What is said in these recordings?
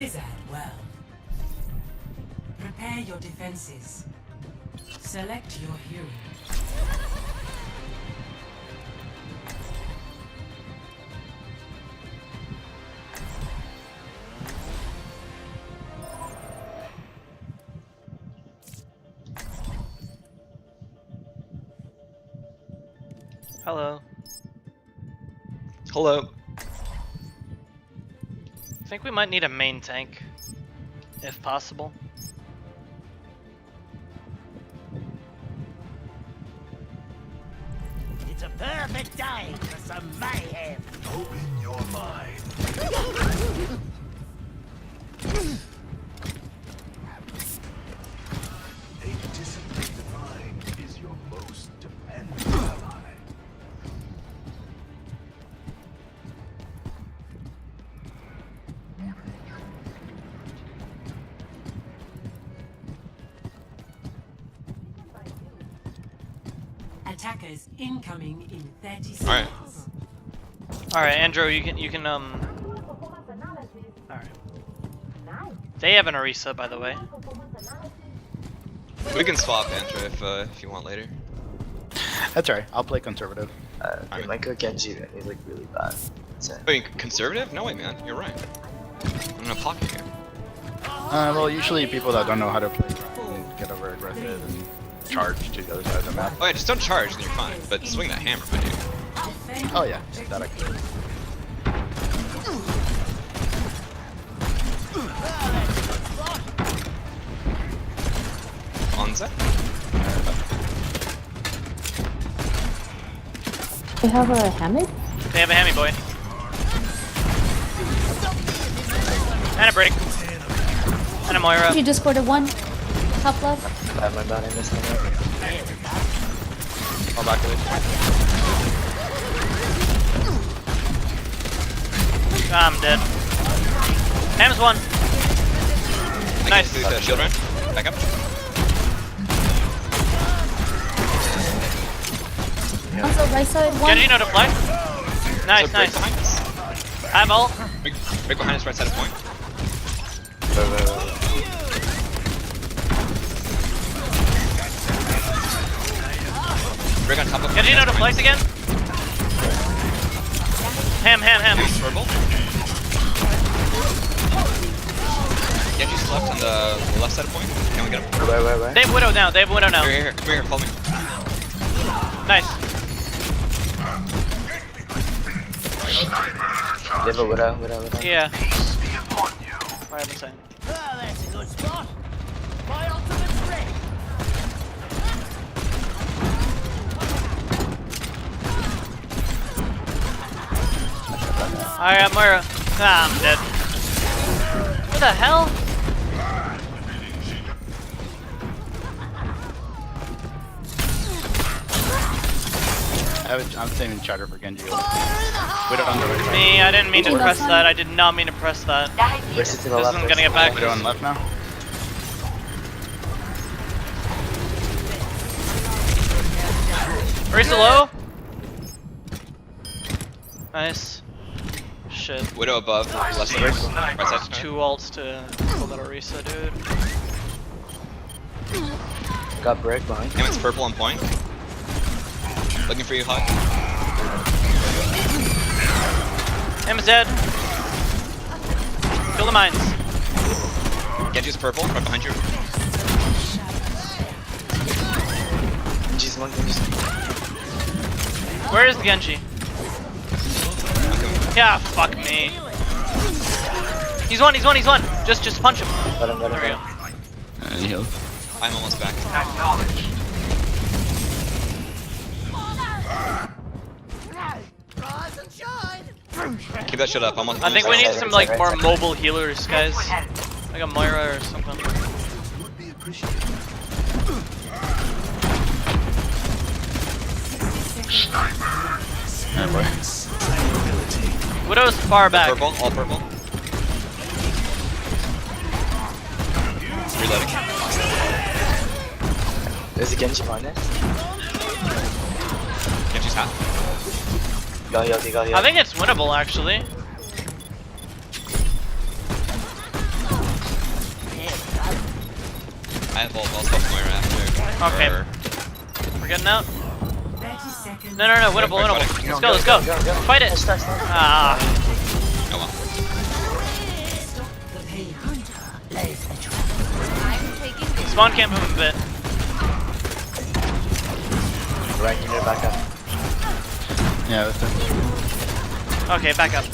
Wizard well. Prepare your defenses. Select your hero. Hello. Hello. I think we might need a main tank, if possible. It's a perfect day for some mayhem. Open your mind. A disciplined mind is your most dependable ally. Attackers incoming in 30 seconds. Alright. Alright, Andrew, you can Alright. They have an Orisa, by the way. We can swap Andrew if you want later. That's alright, I'll play conservative. They might go Genji, and he's like really bad. That's it. Wait, conservative? No way, man. You're right. I'm in a pocket here. Well, usually people that don't know how to play get over aggressive and charge to the other side of the map. Oh yeah, just don't charge and you're fine. But swing that hammer, my dude. Oh yeah, that I can. Onza? They have a hammock? They have a hammy boy. And a break. And a Moira. You just scored a one. Top left. Bad, my bad, I missed that. Fall back to I'm dead. Ham's one. Nice. Shield run. Back up. Also right side one. Genji, no to fly. Nice, There's a break nice. behind us. I have ult. Break behind us, right side of point. Break on top of Genji, no to flex again. Ham. Purple. Genji's left on the left side of point. Can we get him? Where? They have Widow now. They have Widow now. Here. Come here, follow me. Nice. They have a Widow. Yeah. Alright, I'm saying. Oh, that's a good spot. My ultimate's ready. Alright, Moira. Ah, I'm dead. What the hell? I'm saving charter for Genji. We don't on the right side. Me, I didn't mean to Ooh, press that's that. I did not mean to press that. Where's it to the This left? isn't gonna get back. We on left now. Orisa low. Nice. Shit. Widow above, left side. Right side. Two ults to pull that Orisa, dude. Got break behind. Hammond's purple on point. Looking for you, Hawk. Ham's dead. Kill the mines. Genji's purple, right behind you. Genji's one, Genji's one. Where is the Genji? Yeah, fuck me. He's one. Just punch him. Let him. There we go. And heal. I'm almost back. Rise and shine. Keep that shit up. Almost. I think we need Right some side, like right more side. mobile healers, guys. Like a Moira or something. Would be appreciated. Oh boy. Widow's far back. Purple, all purple. Reloading. There's a Genji behind it. Genji's half. Got healed. I think it's winnable actually. I have ult. I'll stop Moira after. Okay. Or- We're getting out. 30 seconds. No, winnable, Fight, winnable. fight, Let's go, let's go. Fight it. Ah, Oh well. The pain. spawn camp him a bit. Right, you need to back up. Yeah, that's it. Okay, back up.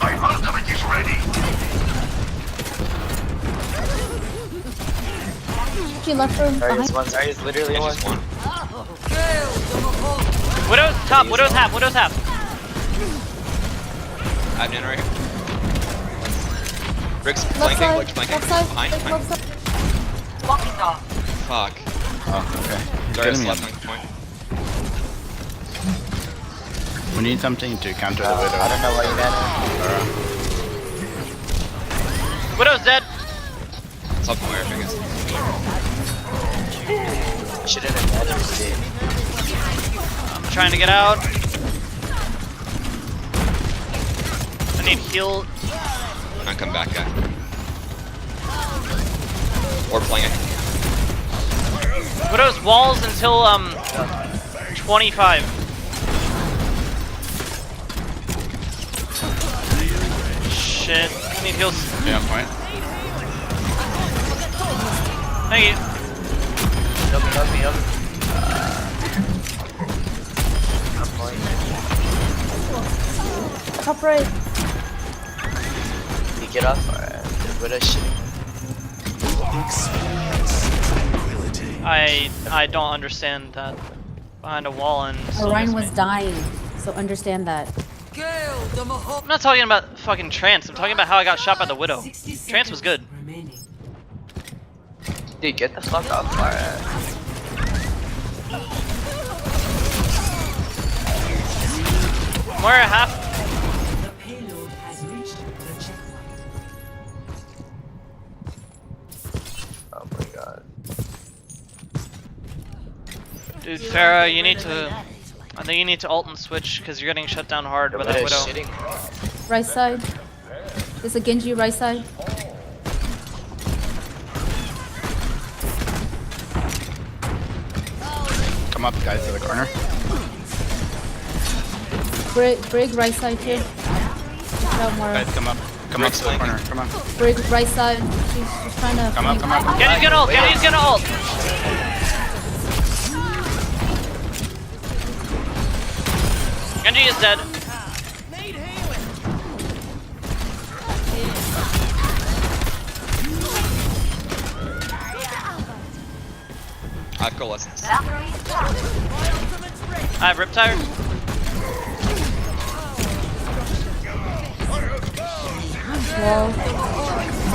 My ultimate is ready. She left room Zarya's behind. one. Zarya's literally It's one. just one. Widow's top, Widow's half, Widow's half. I have Nana right here. Rick's Left flanking. side. Rick's flanking. Left side. Behind. Left Behind. side. Fuck. Oh, okay. He's Zarya's getting me. left flank point. We need something to counter the I widow. don't know why you ran Widow's dead. Top Moira, I guess. it. Shouldn't have had it, dude. I'm trying to get out. I need heal. I'm coming back, guy. Or playing it. Widow's walls until 25. Shit. I need heals. Yeah, point. Thank you. Help me. I'm going. Top right. You get up. Alright. What a shit. I don't understand that. Behind a wall and Orion was dying, so understand that. I'm not talking about fucking Trance. I'm talking about how I got shot by the Widow. 60 Trance was good. seconds remaining. Dude, get the fuck off. Alright. Moira half. The payload has reached the checkpoint. Oh my god. Dude, Farah, you need to. I think you need to ult and switch because you're getting shut down hard with that What a Widow. shitting. Right side. There's a Genji right side. Come up, guys, to the corner. Brig right side too. Watch out, Mora. Guys, come up. Come up to the corner. Come on. Brig right side. She's trying to. Come up, come up. Genji's gonna ult! Genji's gonna ult! Genji is dead. I have coalescence. I have Riptire. Wall.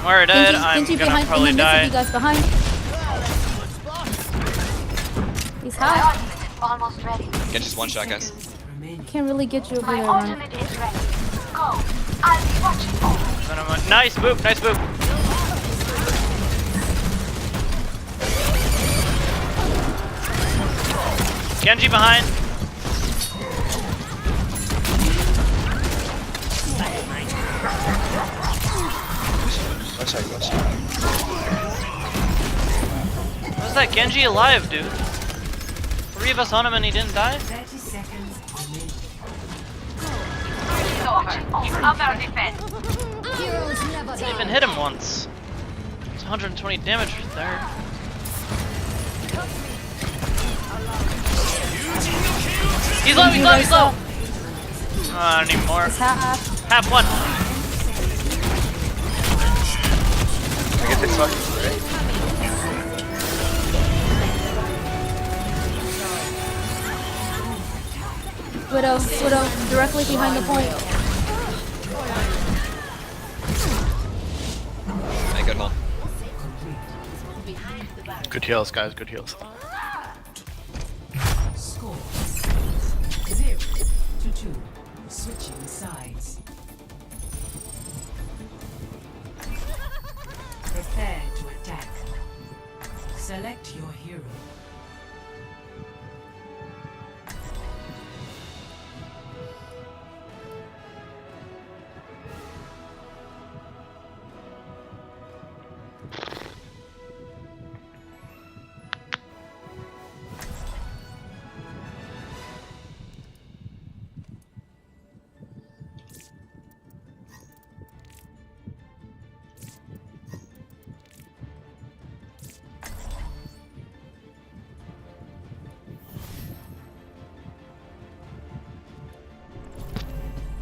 Moira dead. I'm Genji gonna behind. probably In the midst of you die. guys behind. He's high. Almost ready. Get just one shot, guys. Remaining. Can't really get you over My there, man. ultimate is ready. Go. I'll be watching over. Nice boop, nice boop. Genji behind. One shot. How's that Genji alive, dude? 3 of us on him and he didn't die? 30 seconds remaining. Up our defense. Didn't even hit him once. It's 120 damage right there. He's low, he's low, he's low! I don't need more. It's half. Half one. I get this one. Right? Widow, directly behind the point. Hey, good hold. Good heals, guys. Good heals. Score 0-2. Switching sides. Prepare to attack. Select your hero.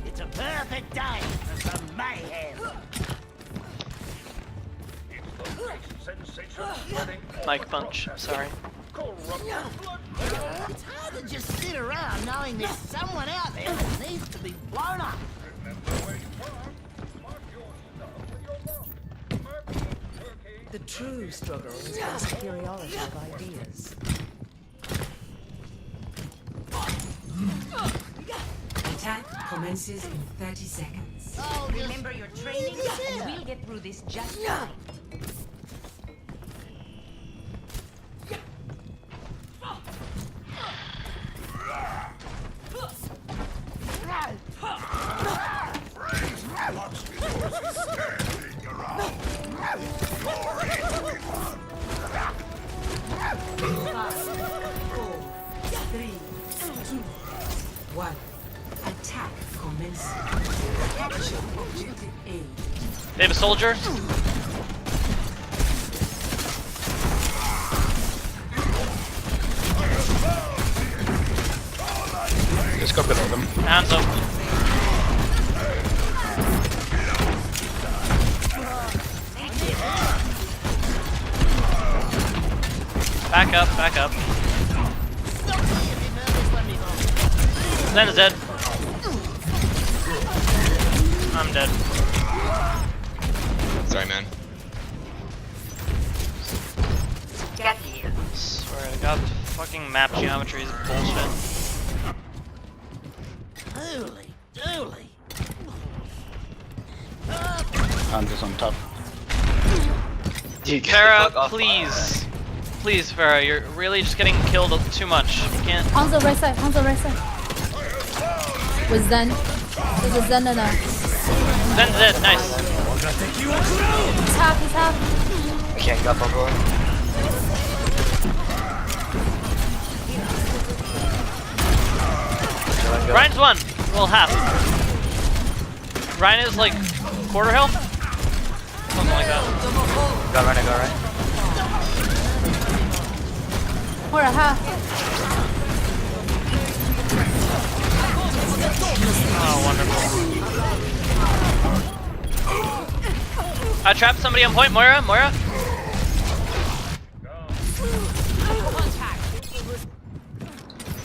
It's a perfect day for some mayhem. Mike punch. Sorry. It's hard to just sit around knowing there's someone out there that needs to be blown up. The true struggle is the superiority of ideas. Attack commences in 30 seconds. Oh, Remember your training, and we'll get through this just fine. Attack commencing. Capture objective A. They have a soldier. Just go below them. Hands up. Back up, back up. Zen is dead. I'm dead. Sorry, man. Get here. Swear to God, fucking map geometry is bullshit. Dooley. I'm just on top. Dude, get the Farah, fuck off my please. Please, Farah, you're really just getting killed too much. You can't. Hanzo right side, Hanzo right side. With Zen. There's a Zen and a... Zen's dead, nice. He's half. I can't get up on Ryan's one. Well, half. Ryan is like quarter health? Something like that. Got right. Or a half. Oh, wonderful. I trapped somebody on point. Moira.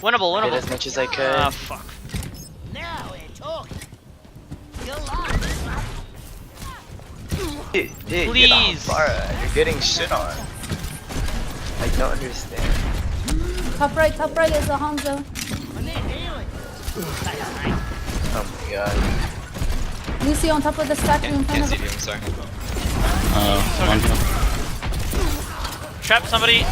Winnable. Did as much as I could. Ah, fuck. Now we're talking. You're Dude, get off Please. Farah. You're getting shit on. I don't understand. Top right is a Hanzo. Oh my god. Lucy on top of the statue in front Can't of see him. you, I'm sorry. One heal. Trap somebody.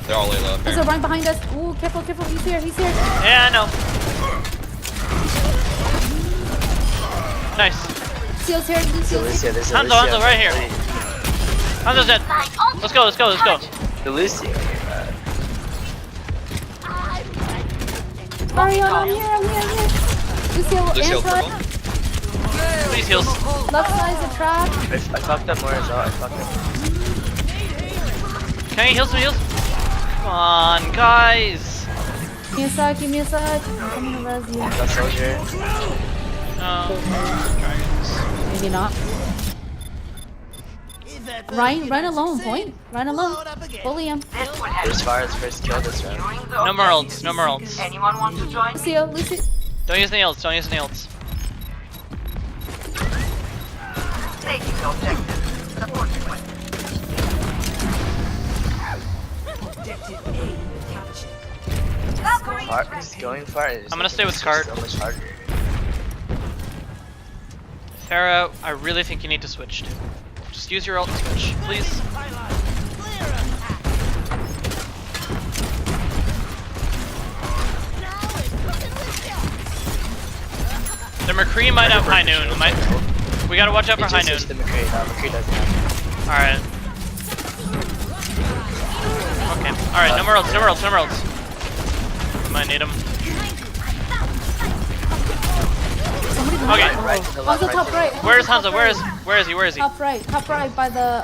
They're all way low up There's here. a Ryan behind us. Ooh, careful. He's here. Yeah, I know. Nice. Lucio's here. Lucia, there's a Hanzo, Lucia. right here. Hanzo's dead. Let's go. The Lucia. Mario, I'm here. Lucio, Lucio air purple. trap. Please heals. Left side's a trap. I fucked up more as well. I fucked up. Can you heal some heals? Come on, guys. Give me a sec. I'm coming to res you. Got soldier. Dragons. Maybe not. Ryan alone, point. Ryan alone. Bully him. There's Farah's first kill this round. No more ults. Anyone want to join? Lucio. Don't use any ults. Taking the objective. Support request. Objective A captured. Farah's going far. I'm gonna stay with Card. So much harder. Farah, I really think you need to switch to. Just use your ult switch, please. The McCree might have high noon. We gotta watch out for high noon. The McCree, no, McCree doesn't have. Alright. Okay. Alright, no more ults, no more ults, no more ults. Might need him. Okay. Right, to the left, Also right, top to the right. left. Where's Hanzo? Where is he? Where is he? Top right by the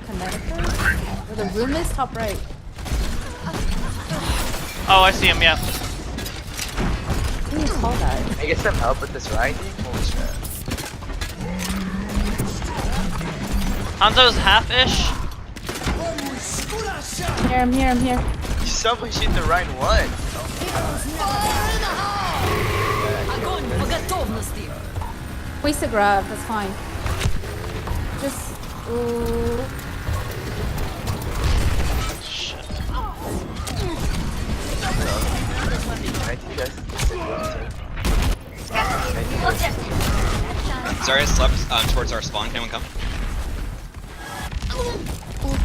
connector. Where the room is, top right. Oh, I see him, yeah. What do you call that? Can I get some help with this riding? Holy shit. Hanzo's half-ish. Here, I'm here. Someone shoot the right one. Waste a grab, that's fine. Just, ooh. Zarya slept towards our spawn. Can anyone come?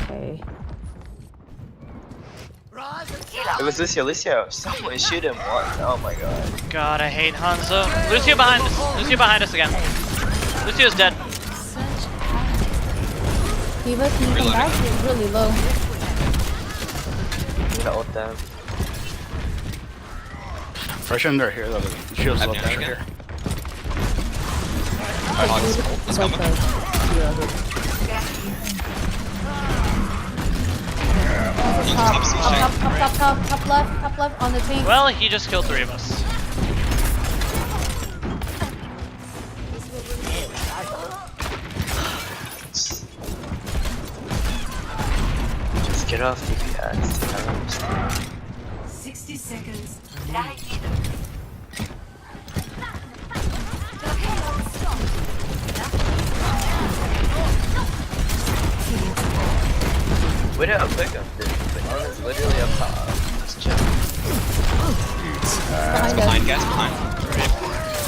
Okay. It was Lucio. Someone shoot him once. Oh my god. God, I hate Hanzo. Lucio behind us. Lucio behind us again. Lucio's dead. Diva, can you come back? You're really low. I'm gonna ult them. Pressure they're here though. The shield's Have low you pressure again? here. Let's So come. close. Top left on the tank. Well, he just killed 3 of us. Just get off DPS. I don't understand. 60 seconds. Wait up, pick up this. The arm is literally up top. Just chill. Behind, guys, behind.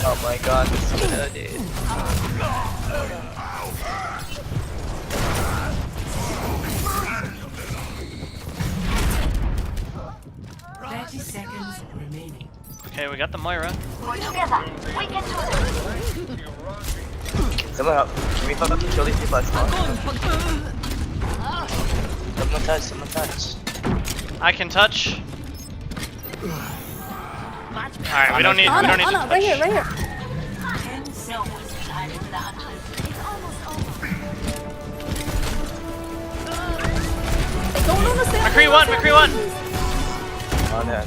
Oh my god, this is gonna dude. 30 seconds remaining. Okay, we got the Moira. We're together. We can do this. Someone help. Can we fuck up and kill these people at spawn? Someone touch. I can touch. Alright, we don't need to Anna, touch. right here. 10 seconds. Don't stay on McCree one. On it.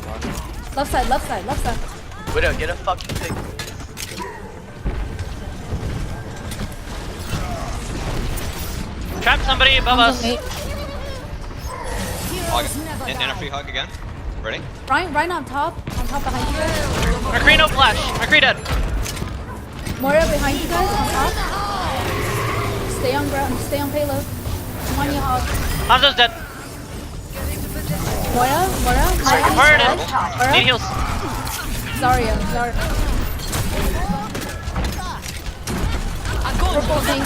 Left side. Widow, get a fucking pick. Trap somebody above us. Hog. And a free hug again. Ready? Ryan on top behind you guys. McCree no flash. McCree dead. Moira behind you guys on top. Stay on ground, stay on payload. Come on, you hog. Hanzo's dead. Moira. Moira dead. Need heals. Zarya. Purple tank.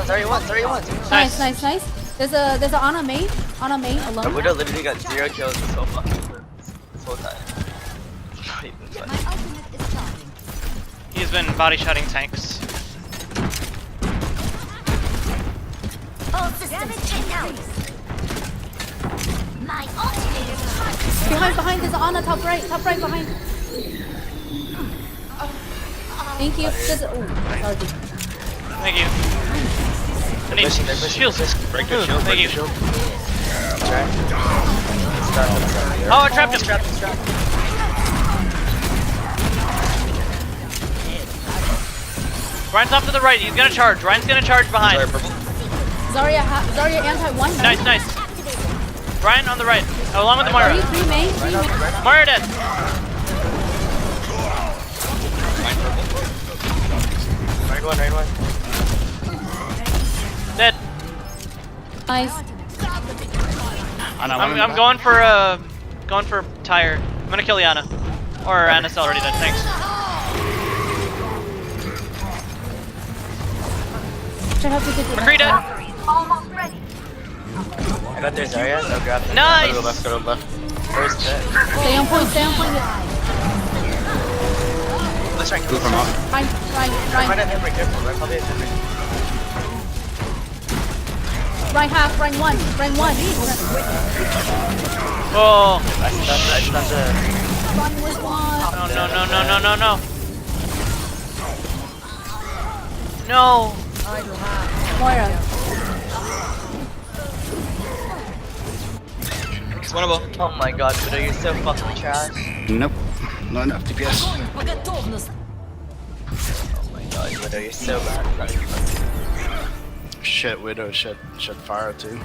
Zarya one. Nice. There's a Ana main alone. Widow literally got 0 kills this whole fucking this whole time. Not even funny. He's been body shotting tanks. Behind, there's Ana top right behind. Thank you. There's sorry. Thank you. I need They're pushing. shields. Break the shield. Thank you. Stop. Oh, I trapped him. Ryan's off to the right. He's gonna charge. Ryan's gonna charge behind. Zarya purple. Zarya anti one. Nice. Ryan on the right. Oh, along with the Moira. Three main. Moira dead. Right one. Dead. Nice. I'm going for Tyre. I'm gonna kill Yana. Or Anna's already dead. Thanks. I have to take it. McCree dead. Almost ready. I got their Zarya, so grab it. Nice. Go left, go left. Where's that? Stay on point, stay on point. Let's try and Move him up. Right. Right at him, right careful. Right, probably at him. Right half, right one. Oh. I stunned the... Run with one. No. No. Moira. It's winnable. Oh my god, Widow, you're so fucking trash. Nope. Not enough DPS. Oh my god, Widow, you're so bad. Shit, Widow shed fire too.